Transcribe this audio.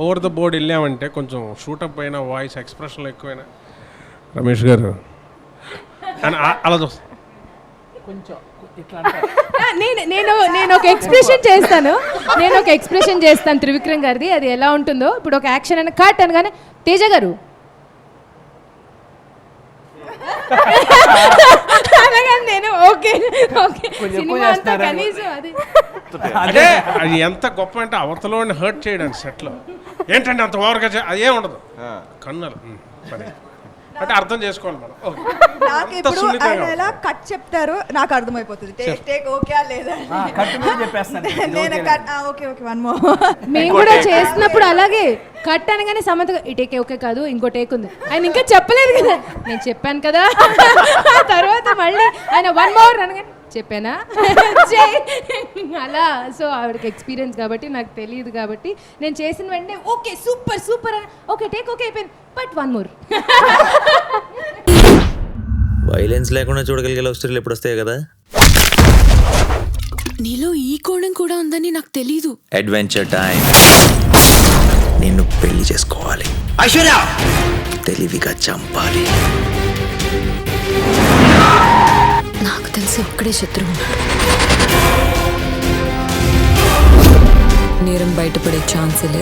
Over the board వెళ్ళామంటే కొంచెం shoot up అయినా వాయిస్ ఎక్స్ప్రెషన్లు ఎక్కువైనా రమేష్ గారు అని అలా చూస్తాను. నేను ఒక ఎక్స్ప్రెషన్ చేస్తాను త్రివిక్రమ్ గారిది. అది ఎలా ఉంటుందో, ఇప్పుడు ఒక యాక్షన్ అయినా కట్ అనగానే తేజ గారు అనగానే నేను ఓకే సినిమా అంతా కనీసం అది అంటే అది ఎంత గొప్ప అంటే అవతలని హర్ట్ చేయడానికి సెట్లో ఏంటంటే అంత ఓవర్గా అదే ఉండదు. కన్నులు సరే అంటే అర్థం చేసుకోవాలి మనం. నాకు ఇప్పుడు ఆయన ఎలా కట్ చెప్తారో నాకు అర్థమైపోతుంది. టేక్ ఓకే లేదా నేను కట్ ఓకే వన్ మోర్. మేము కూడా చేసినప్పుడు అలాగే కట్ అనగానే సమంతగా ఈ టేక్ ఓకే కాదు ఇంకో టేక్ ఉంది, ఆయన ఇంకా చెప్పలేదు కదా, నేను చెప్పాను కదా. తర్వాత మళ్ళీ ఆయన వన్ మోర్ అనగానే చెప్పానా అలా. సో ఆవిడకి ఎక్స్పీరియన్స్ కాబట్టి నాకు తెలియదు కాబట్టి నేను చేసిన వెంటనే okay super okay take okay అయిపోయింది బట్ వన్ మోర్. వైలెన్స్ లేకుండా చూడగలిగే లవ్ స్టోరీలు ఎప్పుడు వస్తాయి కదా. నీలో ఈ కోణం కూడా ఉందని నాకు తెలీదు. Adventure time. నిన్ను పెళ్లి చేసుకోవాలి, ఐశ్వర్య తెలివిగా చంపాలి. నాకు తెలిసి ఒక్కడే శత్రువు ఉన్నాడు. నేరం బయటపడే ఛాన్సే లేదు.